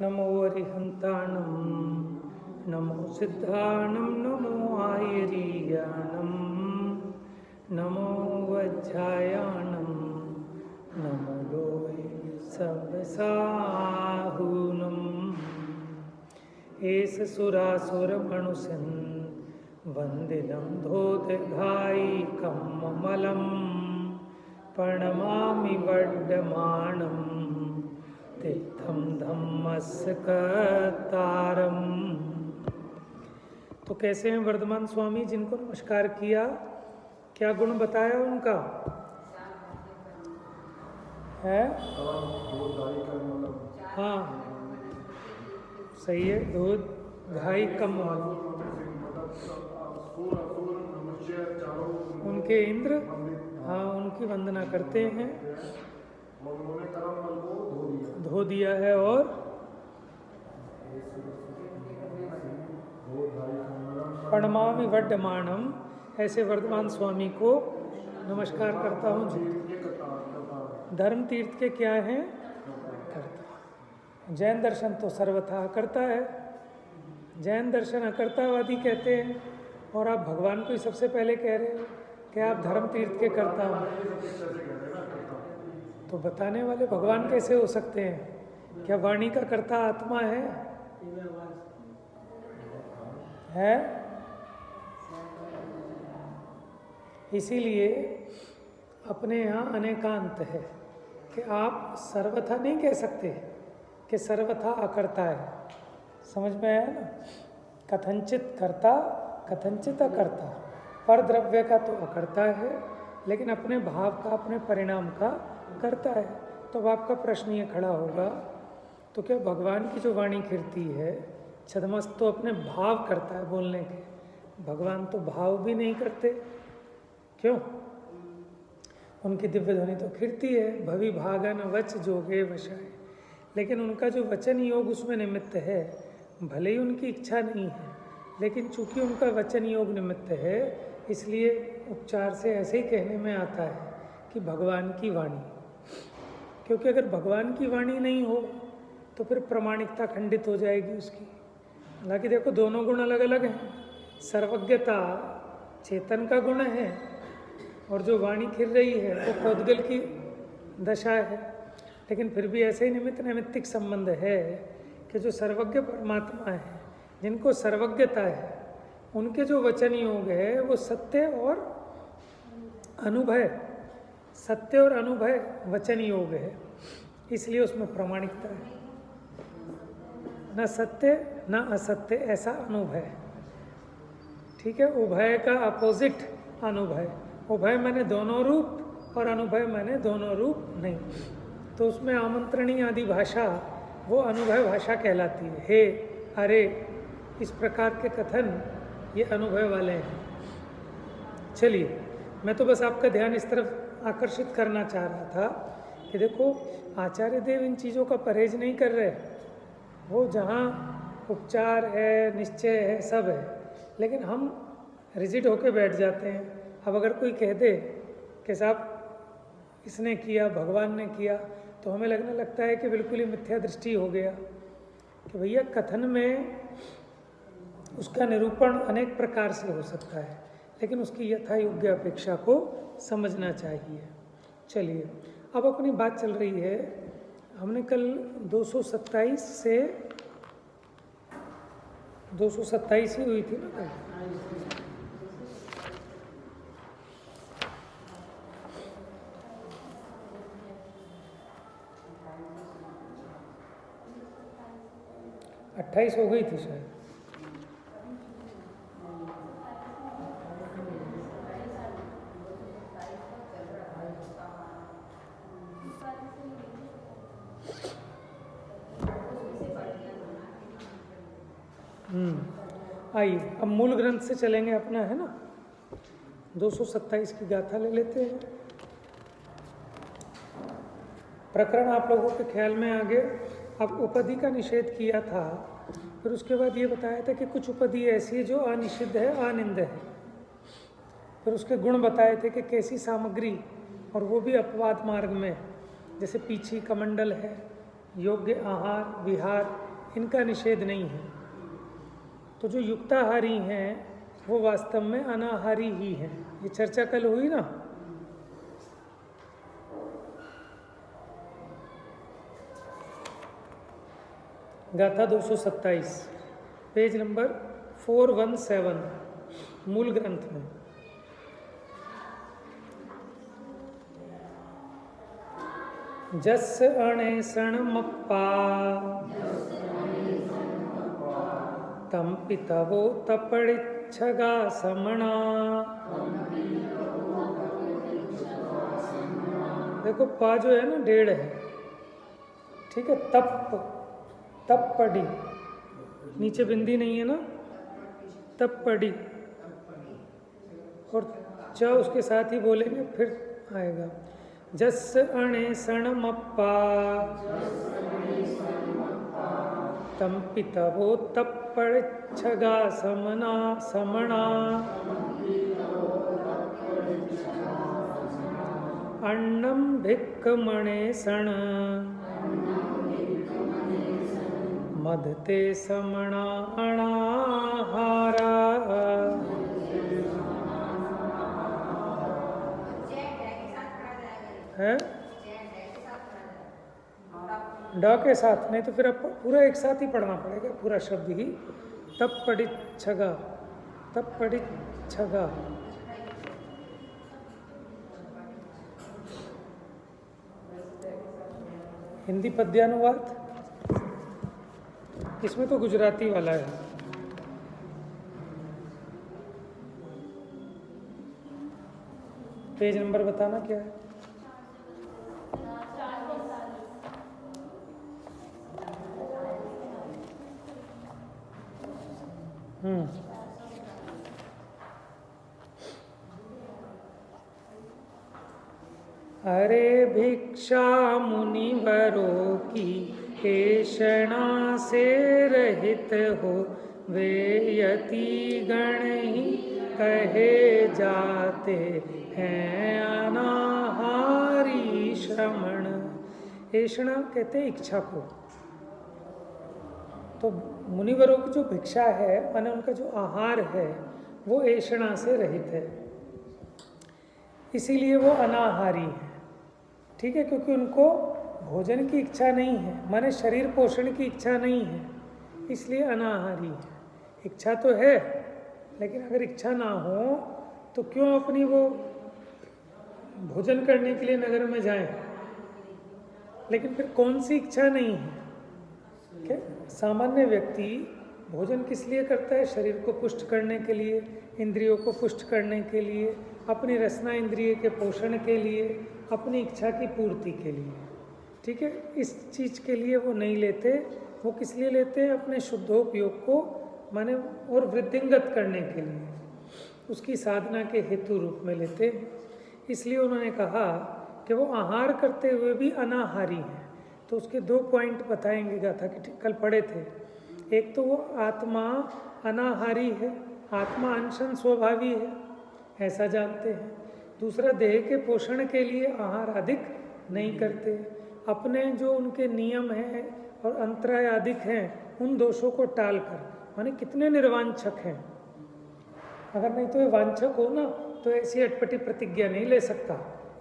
नमो अरिहंताणं नमो सिद्धाणं नमो आयरीयाणं नमो वज्रायाणं नमो लोय सबसाहूनम् एष सुरासुरमणुषन् वन्दिनं धोदघायिकममलं प्रणमामि वर्धमानं तीर्थं धम्मस्य कर्तारम्। तो कैसे हैं वर्धमान स्वामी, जिनको नमस्कार किया, क्या गुण बताया उनका है? हाँ सही है, दूध घाई कम वाला। उनके इंद्र, हाँ उनकी वंदना करते हैं, धो दिया है। और प्रणमामि वर्धमानम, ऐसे वर्धमान स्वामी को नमस्कार करता हूँ। धर्म तीर्थ के क्या हैं? करता। जैन दर्शन तो सर्वथा अकर्ता है। जैन दर्शन अकर्तावादी कहते हैं, और आप भगवान को ही सबसे पहले कह रहे हो कि आप धर्म तीर्थ के कर्ता हो। तो बताने वाले भगवान कैसे हो सकते हैं? क्या वाणी का कर्ता आत्मा है? इसीलिए अपने यहाँ अनेकांत है कि आप सर्वथा नहीं कह सकते कि सर्वथा अकर्ता है। समझ में आया ना? कथनचित कर्ता कथनचित अकर्ता। पर द्रव्य का तो अकर्ता है, लेकिन अपने भाव का, अपने परिणाम का करता है। तो अब आपका प्रश्न ये खड़ा होगा, तो क्या भगवान की जो वाणी खिरती है, छदमस्त तो अपने भाव करता है बोलने के, भगवान तो भाव भी नहीं करते। क्यों? उनकी दिव्य ध्वनि तो खिरती है, भवि भागन वच जोगे वशाय, लेकिन उनका जो वचन योग उसमें निमित्त है। भले ही उनकी इच्छा नहीं है, लेकिन चूंकि उनका वचन योग निमित्त है, इसलिए उपचार से ऐसे ही कहने में आता है कि भगवान की वाणी। क्योंकि अगर भगवान की वाणी नहीं हो तो फिर प्रामाणिकता खंडित हो जाएगी उसकी। हालांकि देखो, दोनों गुण अलग अलग हैं। सर्वज्ञता चेतन का गुण है, और जो वाणी खिर रही है वो पौद्गल की दशा है। लेकिन फिर भी ऐसे ही निमित्त नैमित्तिक संबंध है कि जो सर्वज्ञ परमात्मा है, जिनको सर्वज्ञता है, उनके जो वचन योग है वो सत्य और अनुभय, सत्य और अनुभय वचन योग है। इसलिए उसमें प्रामाणिकता है। न सत्य न असत्य, ऐसा अनुभय। ठीक है, उभय का अपोजिट अनुभय। उभय मैंने दोनों रूप, और अनुभय मैंने दोनों रूप नहीं। तो उसमें आमंत्रणी आदि भाषा वो अनुभव भाषा कहलाती है। हे, अरे, इस प्रकार के कथन ये अनुभव वाले हैं। चलिए, मैं तो बस आपका ध्यान इस तरफ आकर्षित करना चाह रहा था कि देखो, आचार्य देव इन चीज़ों का परहेज नहीं कर रहे। वो जहाँ उपचार है, निश्चय है, सब है, लेकिन हम रिजिड होके बैठ जाते हैं। अब अगर कोई कह दे कि साहब इसने किया, भगवान ने किया, तो हमें लगने लगता है कि बिल्कुल ही मिथ्या दृष्टि हो गया। कि भैया, कथन में उसका निरूपण अनेक प्रकार से हो सकता है, लेकिन उसकी यथा योग्य अपेक्षा को समझना चाहिए। चलिए, अब अपनी बात चल रही है, हमने कल 227 से 227 ही हुई थी ना कल। अट्ठाईस हो गई थी शायद। आइए, अब मूल ग्रंथ से चलेंगे अपना, है ना। 227 की गाथा ले लेते हैं। प्रकरण आप लोगों के ख्याल में आ गया। अब उपधि का निषेध किया था, फिर उसके बाद ये बताया था कि कुछ उपधि ऐसी है जो अनिषिद्ध है, अनिंद है। फिर उसके गुण बताए थे कि कैसी सामग्री, और वो भी अपवाद मार्ग में, जैसे पीछी कमंडल है, योग्य आहार विहार, इनका निषेध नहीं है। तो जो युक्ताहारी हैं वो वास्तव में अनाहारी ही हैं। ये चर्चा कल हुई ना। गाथा 227 पेज नंबर 417 मूल ग्रंथ में। जस अणे सण मप्पा तम पितवो तपड़िच्छगा समणा। देखो पा जो है ना 1.5 है, ठीक है। तप पड़ी, नीचे बिंदी नहीं है ना, तप पड़ी, और च उसके साथ ही बोलेंगे फिर आएगा। जस अणे सण मप्पा तम पितवो तपड़िच्छगा समणा। अन्नम भिक्खमणे सण मदते समणा अनाहारा। है ड के साथ, नहीं तो फिर अब पूरा एक साथ ही पढ़ना पड़ेगा, पूरा शब्द ही। तप पड़िच्छगा, तप पड़िच्छगा। हिंदी पद्यानुवाद इसमें तो गुजराती वाला है। पेज नंबर बताना क्या है? अरे भिक्षा मुनिवरों की ऐषणा से रहित हो, वे यति गण ही कहे जाते हैं अनाहारी श्रमण। ऐषणा कहते हैं इच्छा को। तो मुनिवरों की जो भिक्षा है, माने उनका जो आहार है, वो ऐषणा से रहित है, इसीलिए वो अनाहारी है। ठीक है, क्योंकि उनको भोजन की इच्छा नहीं है, माने शरीर पोषण की इच्छा नहीं है, इसलिए अनाहारी है। इच्छा तो है, लेकिन अगर इच्छा ना हो तो क्यों अपनी वो भोजन करने के लिए नगर में जाएं। लेकिन फिर कौन सी इच्छा नहीं है? क्या सामान्य व्यक्ति भोजन किस लिए करता है? शरीर को पुष्ट करने के लिए, इंद्रियों को पुष्ट करने के लिए, अपनी रसना इंद्रिय के पोषण के लिए, अपनी इच्छा की पूर्ति के लिए। ठीक है, इस चीज़ के लिए वो नहीं लेते। वो किस लिए लेते हैं? अपने शुद्धोपयोग को माने और वृद्धिंगत करने के लिए, उसकी साधना के हेतु रूप में लेते हैं। इसलिए उन्होंने कहा कि वो आहार करते हुए भी अनाहारी हैं। तो उसके 2 पॉइंट बताएंगे गाथा के, कल पढ़े थे। एक तो वो आत्मा अनाहारी है, आत्मा अनशन स्वभावी है, ऐसा जानते हैं। दूसरा, देह के पोषण के लिए आहार अधिक नहीं करते। अपने जो उनके नियम हैं और अंतराय अधिक हैं, उन दोषों को टालकर, माने कितने निर्वांछक हैं। अगर नहीं तो ये वांछक हो ना, तो ऐसी अटपटी प्रतिज्ञा नहीं ले सकता,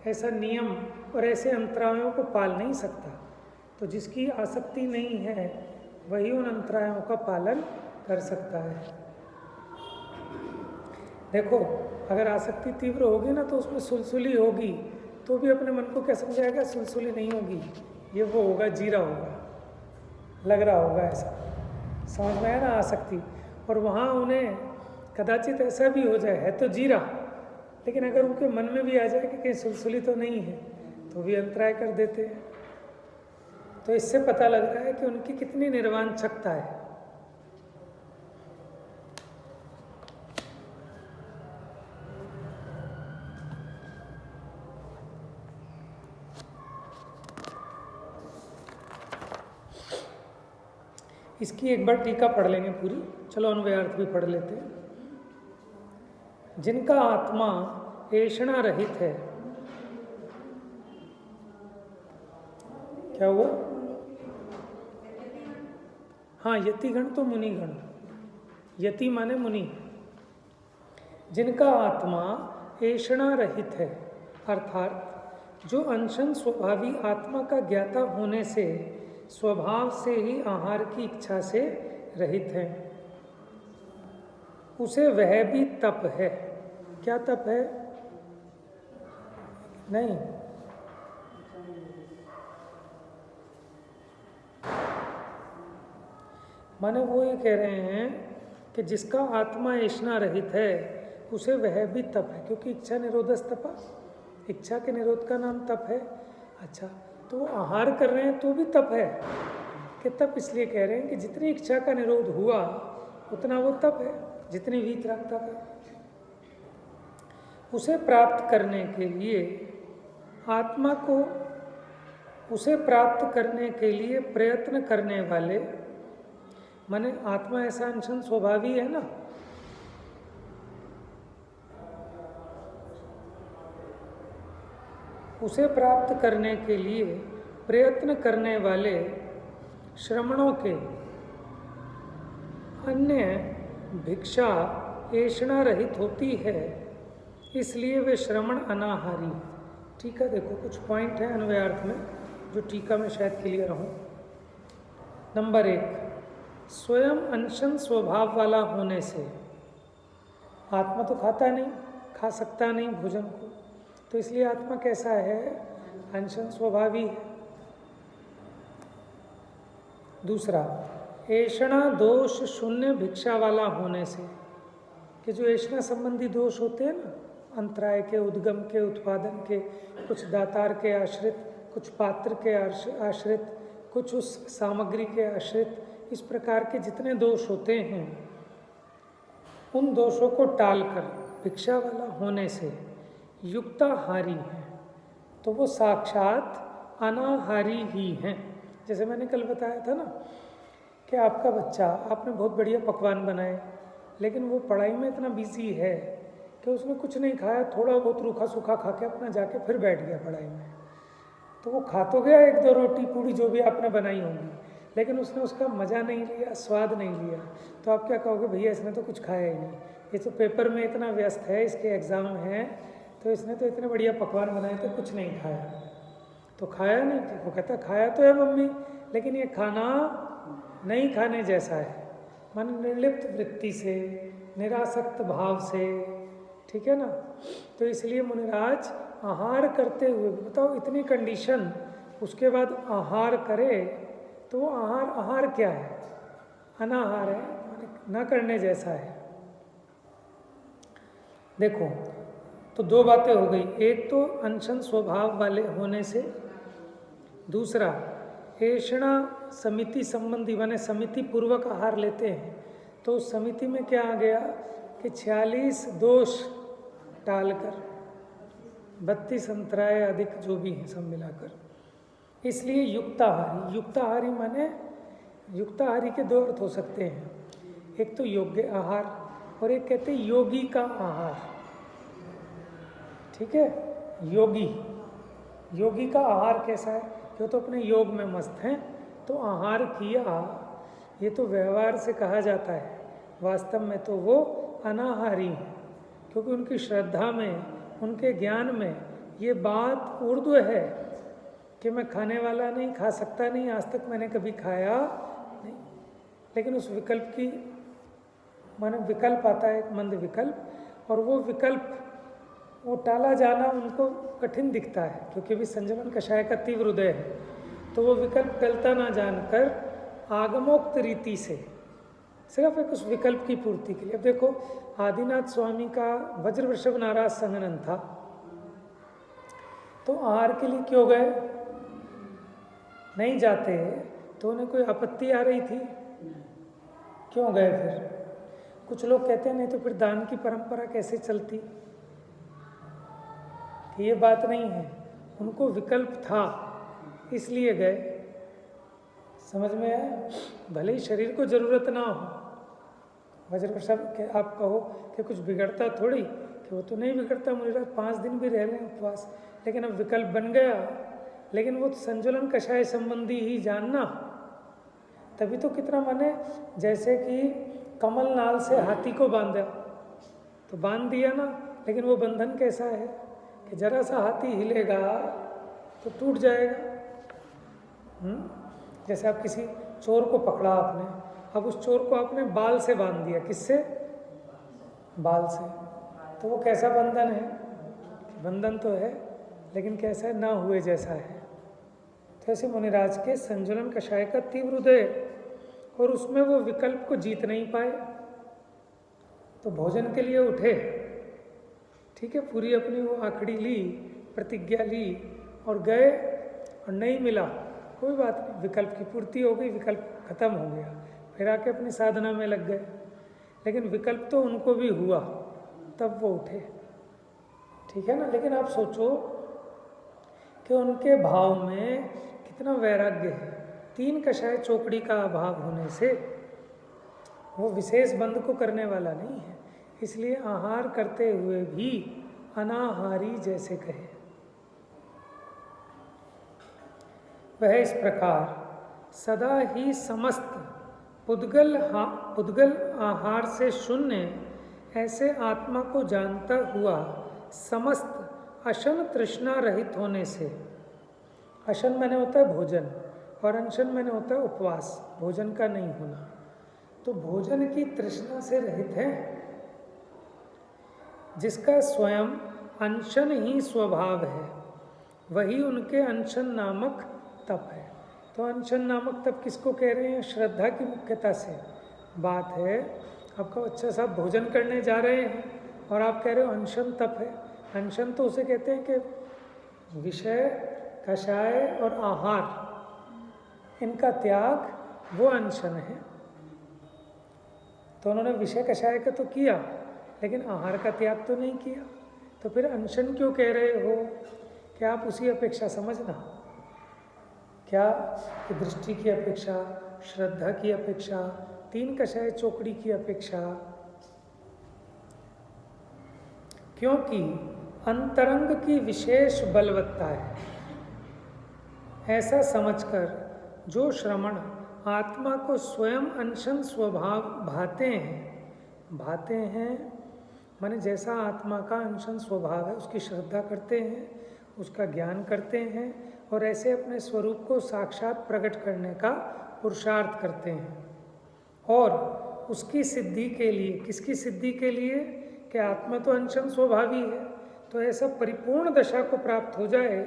ऐसा नियम और ऐसे अंतरायों को पाल नहीं सकता। तो जिसकी आसक्ति नहीं है वही उन अंतरायों का पालन कर सकता है। देखो, अगर आसक्ति तीव्र होगी ना तो उसमें सुलसुली होगी, तो भी अपने मन को क्या समझाएगा? सुलसुली नहीं होगी, ये वो होगा, जीरा होगा, लग रहा होगा ऐसा। समझ में आया ना आसक्ति? और वहाँ उन्हें कदाचित ऐसा भी हो जाए, है तो जीरा, लेकिन अगर उनके मन में भी आ जाए कि कहीं सुलसुली तो नहीं है, तो भी अंतराय कर देते हैं। तो इससे पता लग रहा है कि उनकी कितनी निर्वांछकता है। इसकी एक बार टीका पढ़ लेंगे पूरी, चलो अन्वयार्थ भी पढ़ लेते हैं। जिनका आत्मा ऐषणा रहित है, क्या हुआ? हाँ, यतिगण तो मुनिगण, यति माने मुनि, जिनका आत्मा ऐषणा रहित है, अर्थात जो अनशन स्वभावी आत्मा का ज्ञाता होने से स्वभाव से ही आहार की इच्छा से रहित है, उसे वह भी तप है। क्या तप है? नहीं, माने वो ये कह रहे हैं कि जिसका आत्मा ऐषणा रहित है उसे वह भी तप है, क्योंकि इच्छा निरोधस तपा, इच्छा के निरोध का नाम तप है। अच्छा, तो वो आहार कर रहे हैं तो भी तप है कि तप इसलिए कह रहे हैं कि जितनी इच्छा का निरोध हुआ उतना वो तप है, जितनी वीतरागता का। उसे प्राप्त करने के लिए आत्मा को, उसे प्राप्त करने के लिए प्रयत्न करने वाले, माने आत्मा ऐसा अनशन स्वभावी है ना, उसे प्राप्त करने के लिए प्रयत्न करने वाले श्रमणों के अन्य भिक्षा ऐषणा रहित होती है, इसलिए वे श्रमण अनाहारी। टीका देखो, कुछ पॉइंट है अन्वयार्थ में जो टीका में शायद क्लियर हो। नंबर 1, स्वयं अनशन स्वभाव वाला होने से आत्मा तो खाता नहीं, खा सकता नहीं भोजन को, तो इसलिए आत्मा कैसा है? अनशन स्वभावी है। दूसरा, ऐषणा दोष शून्य भिक्षा वाला होने से, कि जो ऐषणा संबंधी दोष होते हैं ना, अंतराय के, उद्गम के, उत्पादन के, कुछ दातार के आश्रित, कुछ पात्र के आश्रित, कुछ उस सामग्री के आश्रित, इस प्रकार के जितने दोष होते हैं उन दोषों को टालकर भिक्षा वाला होने से युक्ताहारी है, तो वो साक्षात अनाहारी ही हैं। जैसे मैंने कल बताया था ना कि आपका बच्चा, आपने बहुत बढ़िया पकवान बनाए, लेकिन वो पढ़ाई में इतना बिजी है कि उसने कुछ नहीं खाया, थोड़ा बहुत रूखा सूखा खा के अपना जाके फिर बैठ गया पढ़ाई में। तो वो खा तो गया 1-2 रोटी पूड़ी जो भी आपने बनाई होंगी, लेकिन उसने उसका मज़ा नहीं लिया, स्वाद नहीं लिया। तो आप क्या कहोगे? भैया इसने तो कुछ खाया ही नहीं, ये तो पेपर में इतना व्यस्त है, इसके एग्ज़ाम हैं, तो इसने तो इतने बढ़िया पकवान बनाए थे, कुछ नहीं खाया। तो खाया नहीं, वो कहता खाया तो है मम्मी, लेकिन ये खाना नहीं खाने जैसा है, मन निर्लिप्त वृत्ति से, निरासक्त भाव से, ठीक है ना। तो इसलिए मुनिराज आहार करते हुए, बताओ इतनी कंडीशन, उसके बाद आहार करे, तो वो आहार क्या है? अनाहार है, न करने जैसा है। देखो, तो 2 बातें हो गई, एक तो अनशन स्वभाव वाले होने से, दूसरा ऐषणा समिति संबंधी, माने समिति पूर्वक आहार लेते हैं, तो उस समिति में क्या आ गया कि 46 दोष टालकर 32 अंतराय अधिक जो भी हैं सब मिलाकर, इसलिए युक्ताहारी। युक्ताहारी माने, युक्ताहारी के 2 अर्थ हो सकते हैं, एक तो योग्य आहार और एक कहते हैं योगी का आहार। ठीक है, योगी, योगी का आहार कैसा है? जो तो अपने योग में मस्त हैं, तो आहार किया, ये तो व्यवहार से कहा जाता है, वास्तव में तो वो अनाहारी हैं, क्योंकि उनकी श्रद्धा में, उनके ज्ञान में ये बात ऊर्ध्व है कि मैं खाने वाला नहीं, खा सकता नहीं, आज तक मैंने कभी खाया नहीं। लेकिन उस विकल्प की, माने विकल्प आता है, एक मंद विकल्प, और वो विकल्प, वो टाला जाना उनको कठिन दिखता है, क्योंकि भी संयमन कषाय का तीव्र उदय है, तो वो विकल्प टलता ना जानकर आगमोक्त रीति से सिर्फ एक उस विकल्प की पूर्ति के लिए। अब देखो, आदिनाथ स्वामी का वज्र वृषभ नाराज संघनन था, तो आहार के लिए क्यों गए? नहीं जाते तो उन्हें कोई आपत्ति आ रही थी, क्यों गए फिर? कुछ लोग कहते हैं नहीं तो फिर दान की परंपरा कैसे चलती, कि ये बात नहीं है, उनको विकल्प था इसलिए गए। समझ में आया? भले ही शरीर को जरूरत ना हो, वज्र वृषभ के आप कहो कि कुछ बिगड़ता थोड़ी, कि वो तो नहीं बिगड़ता, मुझे 5 दिन भी रह लें उपवास, लेकिन अब विकल्प बन गया। लेकिन वो संजुलन कषाय संबंधी ही जानना, तभी तो कितना माने, जैसे कि कमल नाल से हाथी को बांधा, तो बांध दिया ना, लेकिन वो बंधन कैसा है कि जरा सा हाथी हिलेगा तो टूट जाएगा। जैसे आप किसी चोर को पकड़ा आपने, अब उस चोर को आपने बाल से बांध दिया, किससे? बाल से। तो वो कैसा बंधन है? बंधन तो है, लेकिन कैसा है? ना हुए जैसा है। तो ऐसे मुनिराज के संजुलन कषाय का तीव्र उदय, और उसमें वो विकल्प को जीत नहीं पाए, तो भोजन के लिए उठे, ठीक है, पूरी अपनी वो आखड़ी ली, प्रतिज्ञा ली और गए, और नहीं मिला, कोई बात नहीं, विकल्प की पूर्ति हो गई, विकल्प खत्म हो गया, फिर आके अपनी साधना में लग गए। लेकिन विकल्प तो उनको भी हुआ, तब वो उठे, ठीक है ना। लेकिन आप सोचो कि उनके भाव में कितना वैराग्य है। 3 कषाय चौकड़ी का अभाव होने से वो विशेष बंध को करने वाला नहीं है, इसलिए आहार करते हुए भी अनाहारी जैसे कहे। वह इस प्रकार सदा ही समस्त पुद्गल आहार से शून्य ऐसे आत्मा को जानता हुआ समस्त अशन तृष्णा रहित होने से, अशन मैंने होता है भोजन और अनशन मैंने होता है उपवास, भोजन का नहीं होना, तो भोजन की तृष्णा से रहित है, जिसका स्वयं अनशन ही स्वभाव है, वही उनके अनशन नामक तप है। तो अनशन नामक तप किसको कह रहे हैं? श्रद्धा की मुख्यता से बात है। आपका अच्छा साहब भोजन करने जा रहे हैं और आप कह रहे हो अनशन तप है। अनशन तो उसे कहते हैं कि विषय, कषाय और आहार, इनका त्याग, वो अनशन है। तो उन्होंने विषय कषाय का तो किया, लेकिन आहार का त्याग तो नहीं किया, तो फिर अनशन क्यों कह रहे हो? क्या आप उसी अपेक्षा समझना, क्या कि दृष्टि की अपेक्षा, श्रद्धा की अपेक्षा, 3 कषाय चौकड़ी की अपेक्षा, क्योंकि अंतरंग की विशेष बलवत्ता है। ऐसा समझकर जो श्रमण आत्मा को स्वयं अनशन स्वभाव भाते हैं माने जैसा आत्मा का अनशन स्वभाव है उसकी श्रद्धा करते हैं, उसका ज्ञान करते हैं और ऐसे अपने स्वरूप को साक्षात प्रकट करने का पुरुषार्थ करते हैं। और उसकी सिद्धि के लिए, किसकी सिद्धि के लिए? कि आत्मा तो अनशन स्वभावी है, तो ऐसा परिपूर्ण दशा को प्राप्त हो जाए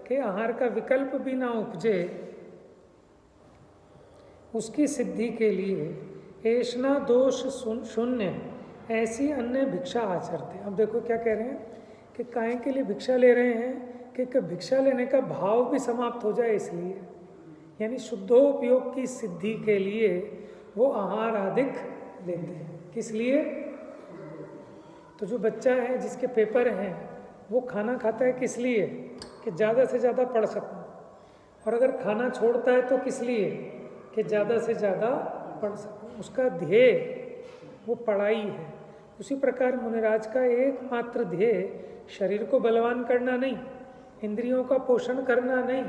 कि आहार का विकल्प भी ना उपजे, उसकी सिद्धि के लिए ऐष्णा दोष शून्य ऐसी अन्य भिक्षा आचरते। अब देखो क्या कह रहे हैं कि काहे के लिए भिक्षा ले रहे हैं? कि भिक्षा लेने का भाव भी समाप्त हो जाए इसलिए, यानी शुद्धोपयोग की सिद्धि के लिए वो आहार अधिक लेते हैं। किस लिए? तो जो बच्चा है जिसके पेपर हैं वो खाना खाता है किस लिए? कि ज़्यादा से ज़्यादा पढ़ सकूं, और अगर खाना छोड़ता है तो किस लिए? कि ज़्यादा से ज़्यादा पढ़ सकूं, उसका ध्येय वो पढ़ाई है। उसी प्रकार मुनिराज का एकमात्र ध्येय शरीर को बलवान करना नहीं, इंद्रियों का पोषण करना नहीं,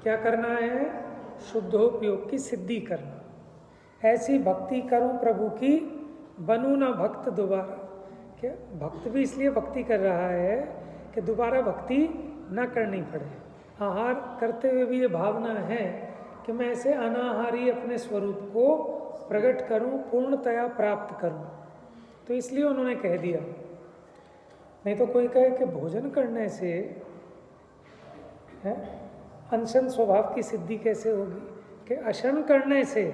क्या करना है? शुद्धोपयोग की सिद्धि करना। ऐसी भक्ति करूं प्रभु की, बनूं ना भक्त दोबारा। क्या भक्त भी इसलिए भक्ति कर रहा है कि दोबारा भक्ति न करनी पड़े। आहार करते हुए भी ये भावना है कि मैं ऐसे अनाहारी अपने स्वरूप को प्रकट करूं, पूर्णतया प्राप्त करूं, तो इसलिए उन्होंने कह दिया। नहीं तो कोई कहे कि भोजन करने से अनशन स्वभाव की सिद्धि कैसे होगी? कि अशन करने से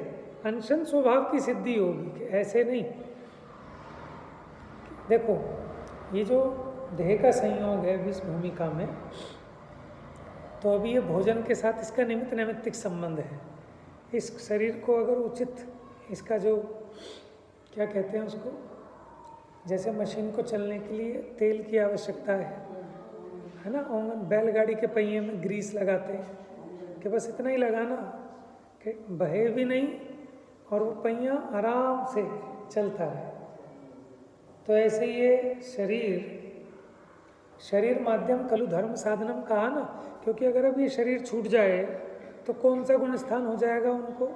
अनशन स्वभाव की सिद्धि होगी, कि ऐसे नहीं। देखो ये जो देह का संयोग है इस भूमिका में, तो अभी ये भोजन के साथ इसका निमित्त नैमित्तिक संबंध है। इस शरीर को अगर उचित, इसका जो क्या कहते हैं उसको, जैसे मशीन को चलने के लिए तेल की आवश्यकता है ना, बैलगाड़ी के पहिए में ग्रीस लगाते हैं कि बस इतना ही लगाना कि बहे भी नहीं और वो पहिया आराम से चलता है। तो ऐसे ये शरीर माध्यम खलु धर्म साधनम कहा ना, क्योंकि अगर अब ये शरीर छूट जाए तो कौन सा गुण स्थान हो जाएगा उनको?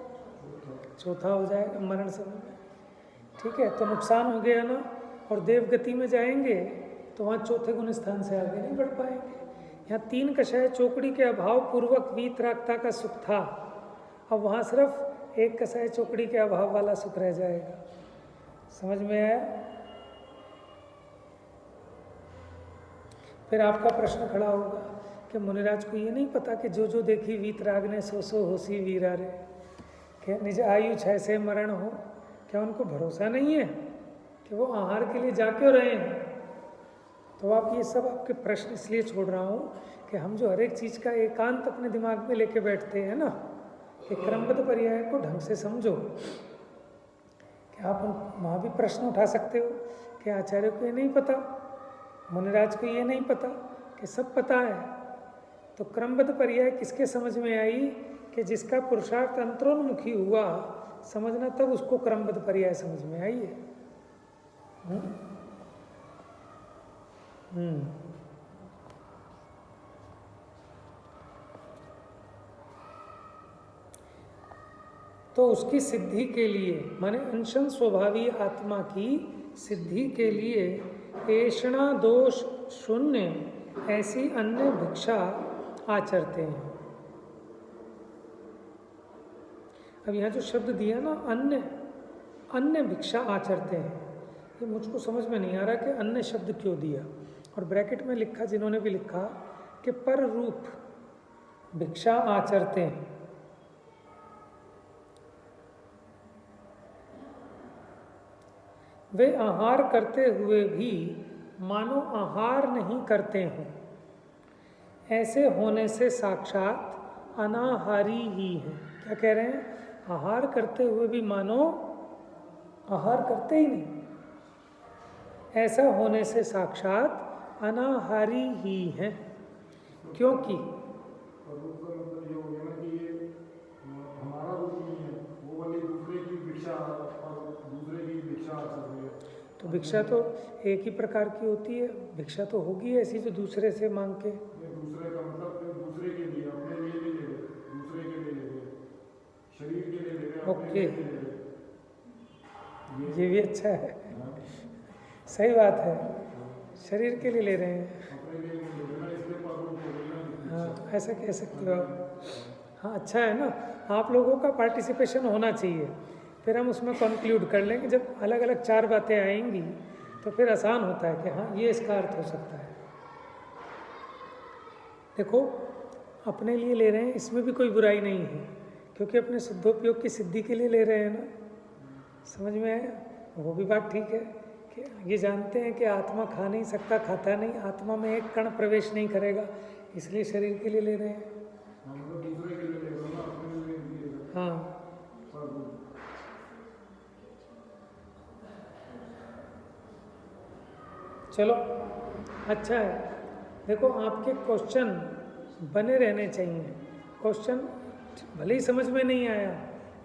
चौथा हो जाएगा मरण समय में। ठीक है, तो नुकसान हो गया ना। और देवगति में जाएंगे तो वहाँ चौथे गुण स्थान से आगे नहीं बढ़ पाएंगे। यहाँ 3 कषाय चौकड़ी के अभाव पूर्वक वीतरागता का सुख था, अब वहाँ सिर्फ 1 कषाय चौकड़ी के अभाव वाला सुख रह जाएगा। समझ में आया? फिर आपका प्रश्न खड़ा होगा कि मुनिराज को ये नहीं पता कि जो जो देखी वीतराग ने सो सो होसी वीरा रे, क्या निज आयु छय से मरण हो? क्या उनको भरोसा नहीं है कि वो आहार के लिए जा क्यों रहे हैं? तो आप ये सब आपके प्रश्न इसलिए छोड़ रहा हूँ कि हम जो हर एक चीज़ का एकांत अपने दिमाग में लेके बैठते हैं ना, कि क्रमबद्ध पर्याय को ढंग से समझो। कि आप वहाँ भी प्रश्न उठा सकते हो कि आचार्य को ये नहीं पता, मुनिराज को ये नहीं पता, कि सब पता है। तो क्रमबद्ध पर्याय किसके समझ में आई कि जिसका पुरुषार्थ अंतरोन्मुखी हुआ समझना, तब उसको क्रमबद्ध पर्याय समझ में आई है। तो उसकी सिद्धि के लिए, माने अंशन स्वभावी आत्मा की सिद्धि के लिए ऐषणा दोष शून्य ऐसी अन्य भिक्षा आचरते हैं। अब यहाँ जो शब्द दिया ना, अन्य अन्य भिक्षा आचरते हैं, ये मुझको समझ में नहीं आ रहा कि अन्य शब्द क्यों दिया। और ब्रैकेट में लिखा, जिन्होंने भी लिखा, कि पर रूप भिक्षा आचरते हैं। वे आहार करते हुए भी मानो आहार नहीं करते हों, ऐसे होने से साक्षात अनाहारी ही हैं। क्या कह रहे हैं? आहार करते हुए भी मानो आहार करते ही नहीं, ऐसा होने से साक्षात अनाहारी ही हैं। क्योंकि तो भिक्षा तो एक ही प्रकार की होती है। भिक्षा तो होगी ऐसी जो दूसरे से मांग के, दूसरे का मतलब दूसरे के लिए, अपने लिए नहीं ले रहे, दूसरे के लिए ले रहे, शरीर के लिए ले रहे, ओके, ये भी अच्छा है। सही बात है, शरीर के लिए ले रहे हैं। हाँ, ऐसा कह सकते हो आप। हाँ, अच्छा है ना, आप लोगों का पार्टिसिपेशन होना चाहिए। फिर हम उसमें कंक्लूड कर लेंगे। जब अलग अलग 4 बातें आएंगी तो फिर आसान होता है कि हाँ, ये इसका अर्थ हो सकता है। देखो, अपने लिए ले रहे हैं, इसमें भी कोई बुराई नहीं है, क्योंकि अपने शुद्धोपयोग की सिद्धि के लिए ले रहे हैं ना। समझ में आया? वो भी बात ठीक है कि ये जानते हैं कि आत्मा खा नहीं सकता, खाता नहीं, आत्मा में एक कण प्रवेश नहीं करेगा, इसलिए शरीर के लिए ले रहे हैं। हाँ, चलो अच्छा है। देखो, आपके क्वेश्चन बने रहने चाहिए। क्वेश्चन भले ही समझ में नहीं आया,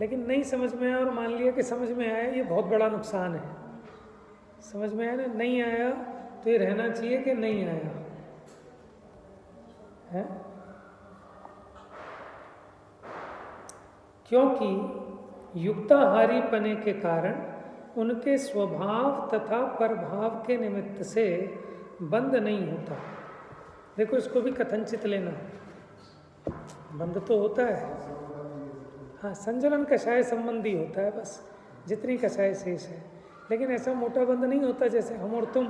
लेकिन नहीं समझ में आया और मान लिया कि समझ में आया, ये बहुत बड़ा नुकसान है। समझ में आया ना, नहीं आया तो ये रहना चाहिए कि नहीं आया है। क्योंकि युक्ताहारी पने के कारण उनके स्वभाव तथा प्रभाव के निमित्त से बंध नहीं होता। देखो, इसको भी कथनचित लेना, बंध तो होता है। हाँ, संजलन कषाय संबंधी होता है बस, जितनी कषाय शेष है, लेकिन ऐसा मोटा बंध नहीं होता जैसे हम और तुम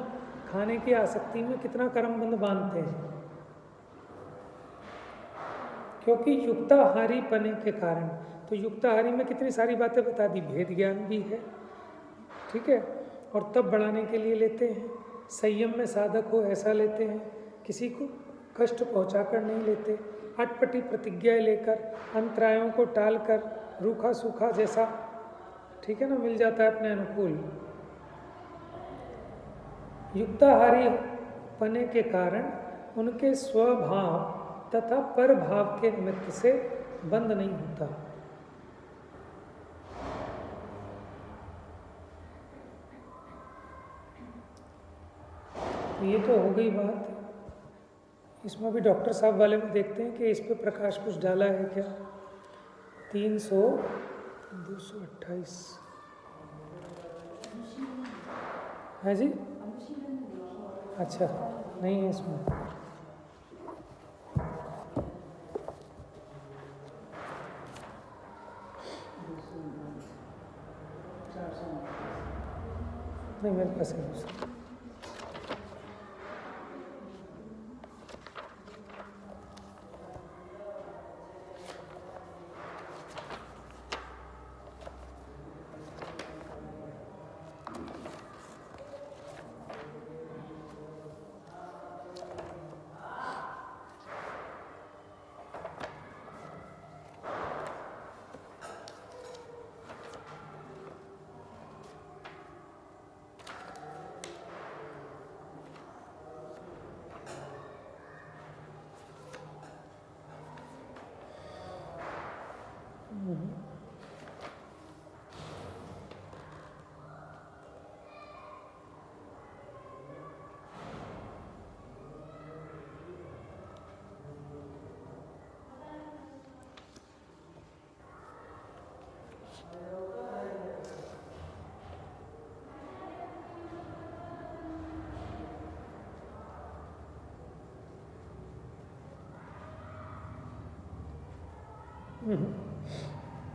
खाने की आसक्ति में कितना कर्म बंध बांधते हैं। क्योंकि युक्ताहारी पने के कारण, तो युक्ताहारी में कितनी सारी बातें बता दी, भेद ज्ञान भी है, ठीक है, और तब बढ़ाने के लिए लेते हैं। संयम में साधक हो ऐसा लेते हैं, किसी को कष्ट पहुंचाकर नहीं लेते, अटपटी प्रतिज्ञाएं लेकर, अंतरायों को टालकर, रूखा सूखा जैसा, ठीक है ना, मिल जाता है अपने अनुकूल। युक्ताहारी पने के कारण उनके स्वभाव तथा परभाव के निमित्त से बंध नहीं होता। ये तो हो गई बात। इसमें भी डॉक्टर साहब वाले में देखते हैं कि इस पे प्रकाश कुछ डाला है क्या। 228 है जी। अच्छा, नहीं है इसमें। नहीं, मेरे पास है दूसरा।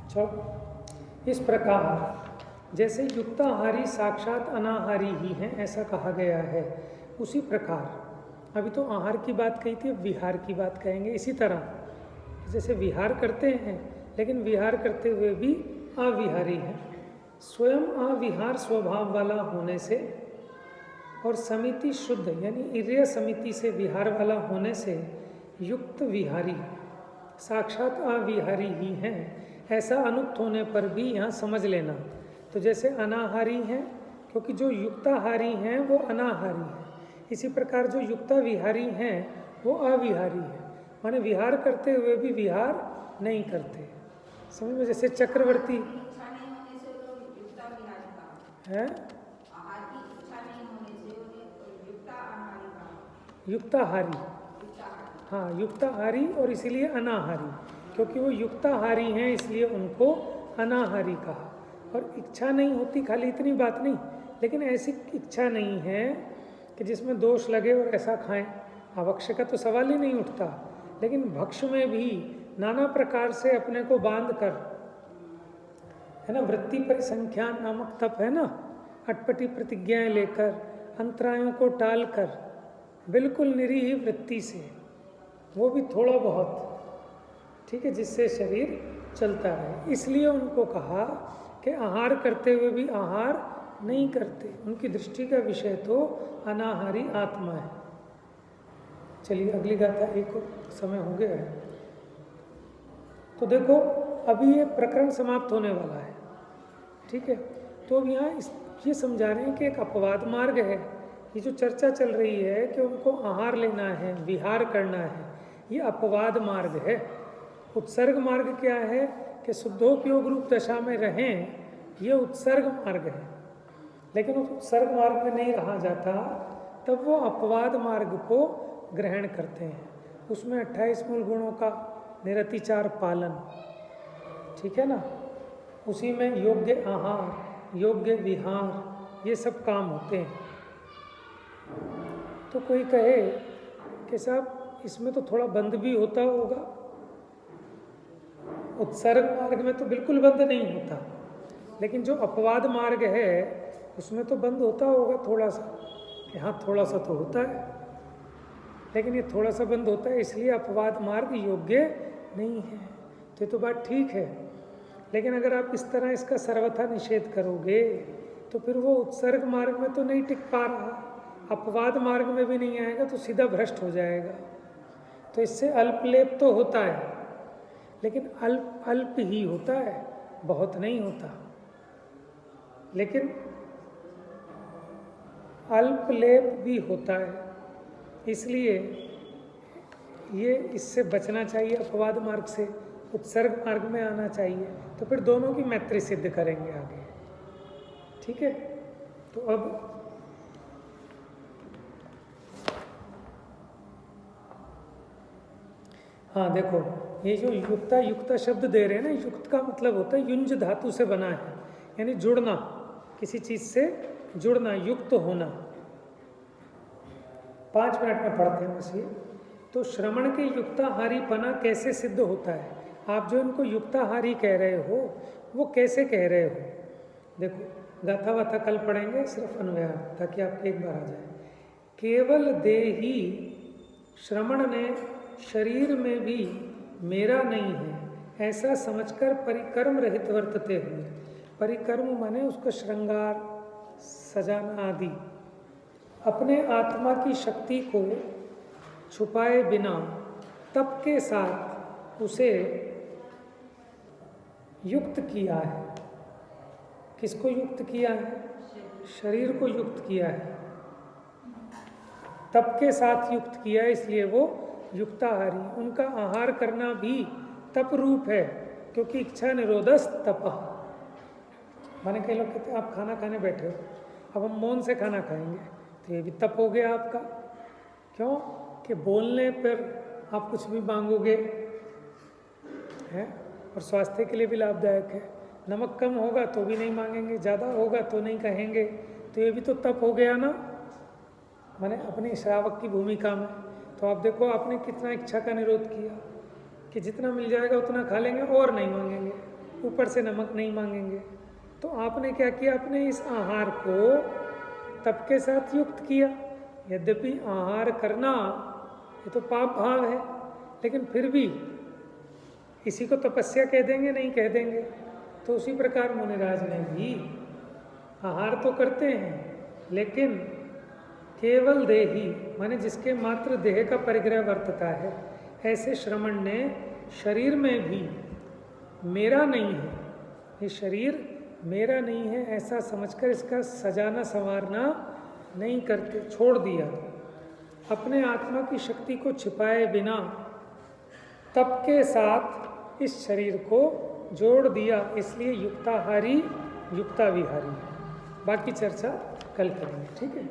चलो, इस प्रकार जैसे युक्ताहारी साक्षात अनाहारी ही हैं ऐसा कहा गया है, उसी प्रकार अभी तो आहार की बात कही थी, विहार की बात कहेंगे। इसी तरह जैसे विहार करते हैं लेकिन विहार करते हुए भी अविहारी है, स्वयं अविहार स्वभाव वाला होने से और समिति शुद्ध यानी इर्य समिति से विहार वाला होने से युक्त विहारी साक्षात अविहारी ही हैं ऐसा अनुक्त होने पर भी यहाँ समझ लेना। तो जैसे अनाहारी हैं क्योंकि जो युक्ताहारी हैं वो अनाहारी हैं, इसी प्रकार जो युक्ता विहारी हैं वो अविहारी हैं, माने विहार करते हुए भी विहार नहीं करते। समझ में? जैसे चक्रवर्ती है युक्ताहारी, हाँ युक्ताहारी, और इसलिए अनाहारी, क्योंकि वो युक्ताहारी हैं इसलिए उनको अनाहारी कहा। और इच्छा नहीं होती, खाली इतनी बात नहीं, लेकिन ऐसी इच्छा नहीं है कि जिसमें दोष लगे और ऐसा खाएं, आवश्यक का तो सवाल ही नहीं उठता। लेकिन भक्ष में भी नाना प्रकार से अपने को बांध कर, है ना, वृत्ति परिसंख्यान नामक तप है ना, अटपटी प्रतिज्ञाएं लेकर अंतरायों को टाल कर बिल्कुल निरीह वृत्ति से, वो भी थोड़ा बहुत, ठीक है, जिससे शरीर चलता रहे, इसलिए उनको कहा कि आहार करते हुए भी आहार नहीं करते। उनकी दृष्टि का विषय तो अनाहारी आत्मा है। चलिए अगली गाथा, एक और समय हो गया है। तो देखो अभी ये प्रकरण समाप्त होने वाला है, ठीक है। तो अब यहाँ ये समझा रहे हैं कि एक अपवाद मार्ग है। ये जो चर्चा चल रही है कि उनको आहार लेना है, विहार करना है, ये अपवाद मार्ग है। उत्सर्ग मार्ग क्या है कि शुद्धोपयोग रूप दशा में रहें, ये उत्सर्ग मार्ग है। लेकिन उस उत्सर्ग मार्ग में नहीं रहा जाता तब वो अपवाद मार्ग को ग्रहण करते हैं। उसमें 28 मूल गुणों का निरतिचार पालन, ठीक है ना, उसी में योग्य आहार, योग्य विहार, ये सब काम होते हैं। तो कोई कहे कि साहब इसमें तो थोड़ा बंद भी होता होगा, उत्सर्ग मार्ग में तो बिल्कुल बंद नहीं होता, लेकिन जो अपवाद मार्ग है उसमें तो बंद होता होगा थोड़ा सा, कि हाँ थोड़ा सा तो होता है, लेकिन ये थोड़ा सा बंद होता है इसलिए अपवाद मार्ग योग्य नहीं है। तो ये तो बात ठीक है, लेकिन अगर आप इस तरह इसका सर्वथा निषेध करोगे तो फिर वो उत्सर्ग मार्ग में तो नहीं टिक पा रहा, अपवाद मार्ग में भी नहीं आएगा, तो सीधा भ्रष्ट हो जाएगा। तो इससे अल्पलेप तो होता है, लेकिन अल्प अल्प ही होता है, बहुत नहीं होता। लेकिन अल्पलेप भी होता है, इसलिए ये इससे बचना चाहिए, अपवाद मार्ग से उत्सर्ग मार्ग में आना चाहिए। तो फिर दोनों की मैत्री सिद्ध करेंगे आगे, ठीक है। तो अब हाँ देखो, ये जो युक्ता युक्ता शब्द दे रहे हैं ना, युक्त का मतलब होता है युंज धातु से बना है, यानी जुड़ना, किसी चीज से जुड़ना, युक्त होना। 5 मिनट में पढ़ते हैं बस ये। तो श्रवण के युक्ताहारीपना कैसे सिद्ध होता है? आप जो इनको युक्ताहारी कह रहे हो वो कैसे कह रहे हो? देखो गाथा वाथा कल पढ़ेंगे, सिर्फ अन्वय ताकि आपके एक बार आ जाए। केवल देही श्रवण ने शरीर में भी मेरा नहीं है ऐसा समझकर परिकर्म रहित वर्तते हुए, परिकर्म माने उसका श्रृंगार सजाना आदि, अपने आत्मा की शक्ति को छुपाए बिना तप के साथ उसे युक्त किया है। किसको युक्त किया है? शरीर को युक्त किया है, तप के साथ युक्त किया है, इसलिए वो युक्ताहारी। उनका आहार करना भी तप रूप है, क्योंकि इच्छा निरोधस तपः। माने कई लोग कहते हैं आप खाना खाने बैठे हो, अब हम मौन से खाना खाएंगे, तो ये भी तप हो गया आपका। क्यों? कि बोलने पर आप कुछ भी मांगोगे है, और स्वास्थ्य के लिए भी लाभदायक है। नमक कम होगा तो भी नहीं मांगेंगे, ज़्यादा होगा तो नहीं कहेंगे, तो ये भी तो तप हो गया ना, माने अपनी श्रावक की भूमिका में। तो आप देखो आपने कितना इच्छा का निरोध किया कि जितना मिल जाएगा उतना खा लेंगे और नहीं मांगेंगे, ऊपर से नमक नहीं मांगेंगे। तो आपने क्या किया? अपने इस आहार को तप के साथ युक्त किया। यद्यपि आहार करना ये तो पाप भाव है, लेकिन फिर भी इसी को तपस्या कह देंगे? नहीं कह देंगे। तो उसी प्रकार मुनिराज ने भी आहार तो करते हैं, लेकिन केवल देही माने जिसके मात्र देह का परिग्रह वर्तता है, ऐसे श्रवण ने शरीर में भी मेरा नहीं है, ये शरीर मेरा नहीं है ऐसा समझकर इसका सजाना संवारना नहीं करते, छोड़ दिया। अपने आत्मा की शक्ति को छिपाए बिना तप के साथ इस शरीर को जोड़ दिया, इसलिए युक्ताहारी युक्ताविहारी है। बाकी चर्चा कल करेंगे, ठीक है?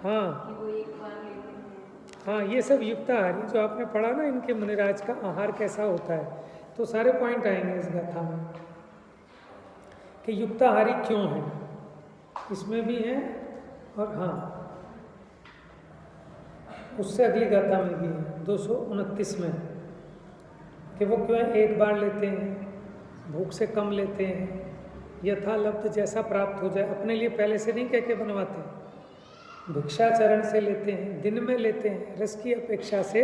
हाँ हाँ, ये सब युक्ताहारी जो आपने पढ़ा ना, इनके मुनिराज का आहार कैसा होता है, तो सारे पॉइंट आएंगे इस गाथा में कि युक्ताहारी क्यों है, इसमें भी है। और हाँ, उससे अगली गाथा में भी है 229 में कि वो क्यों एक बार लेते हैं, भूख से कम लेते हैं, यथालब्ध जैसा प्राप्त हो जाए, अपने लिए पहले से नहीं कह के बनवाते, भिक्षाचरण से लेते हैं, दिन में लेते हैं, रस की अपेक्षा से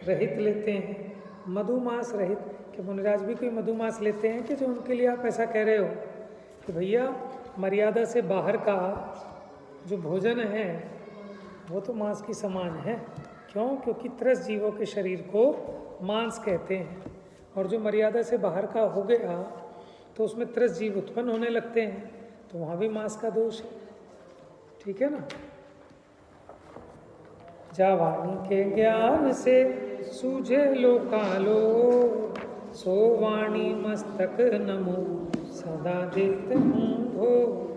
रहित लेते हैं, मधुमास रहित। कि मुनिराज भी कोई मधुमास लेते हैं कि जो उनके लिए आप ऐसा कह रहे हो कि भैया मर्यादा से बाहर का जो भोजन है वो तो मांस की समान है। क्यों? क्योंकि त्रस जीवों के शरीर को मांस कहते हैं, और जो मर्यादा से बाहर का हो गया तो उसमें त्रस जीव उत्पन्न होने लगते हैं, तो वहाँ भी मांस का दोष है। ठीक है ना? जा वाणी के ज्ञान से सूझे लोकालो, सो वाणी मस्तक नमो सदा देते हूँ।